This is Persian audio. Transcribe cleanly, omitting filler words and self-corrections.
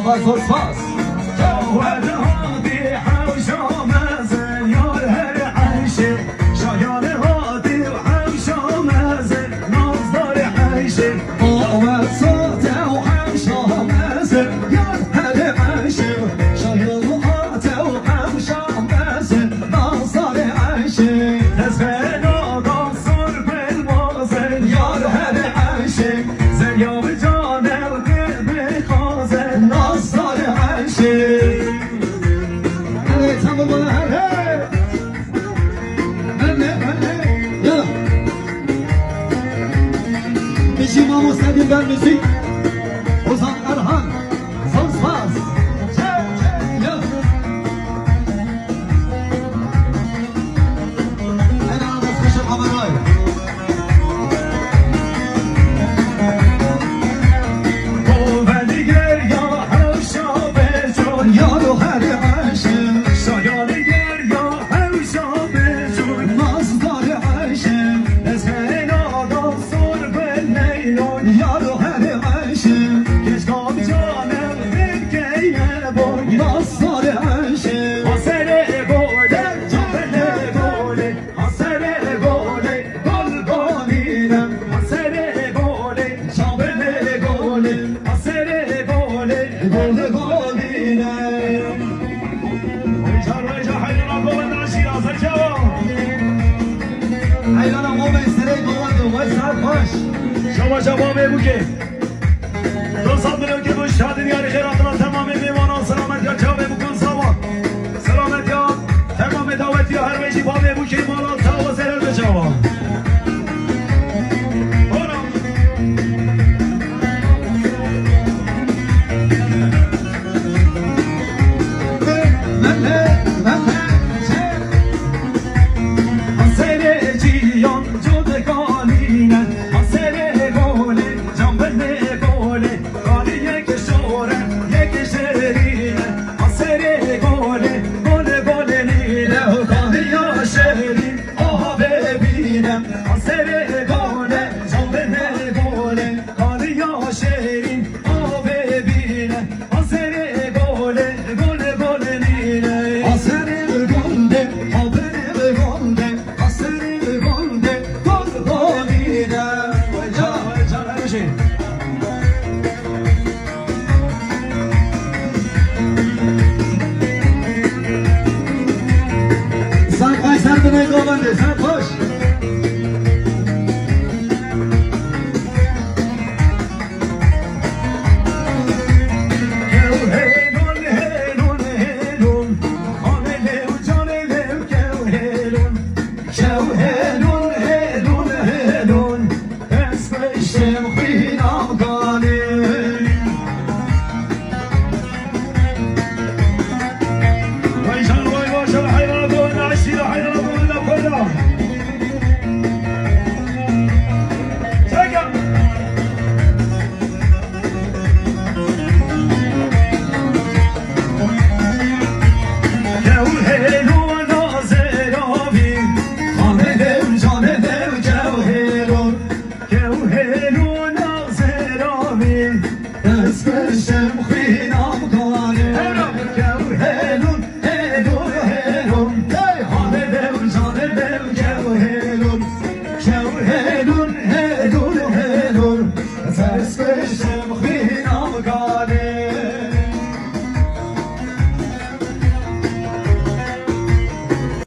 فاس جواد هادي حوشا مازن يار هر عيشه شایان هادی و حوشا مازن نازدار عیشه قوت صوته و حوشا مازن یار هر عیشه شایان هادی و حوشا مازن نازدار عیشه تزغن آقا سر بالمازن یار هر عیشه زریاب جانه و قلب خازن نازدار عیشه امام مستدیم در موسیقی اوزان ارهان سازفاز این آن از خوش قمرای قولیگر یا حوشا بجون یارو هر عشق شایانگر یا حوشا بجون نازدار عشق از هین آدم سر بلیلون یارو هر عشق کشکام جانم بگیه بون نازدار عشق حسر گوله جبل گوله حسر گوله گل گولینم حسر گوله جبل گوله حسر گوله گل گولینم حیران ما به استره گوانده و سر باش شما جواب بگه دوستان دارم که دوش شادی دیاری خیراتنا تمام میمانان سلامت یا جواب بکن سوا سلامت یا تمام دعوت یا هر ویجی با بگو که مالا تا و زرر به جواب Esquecemos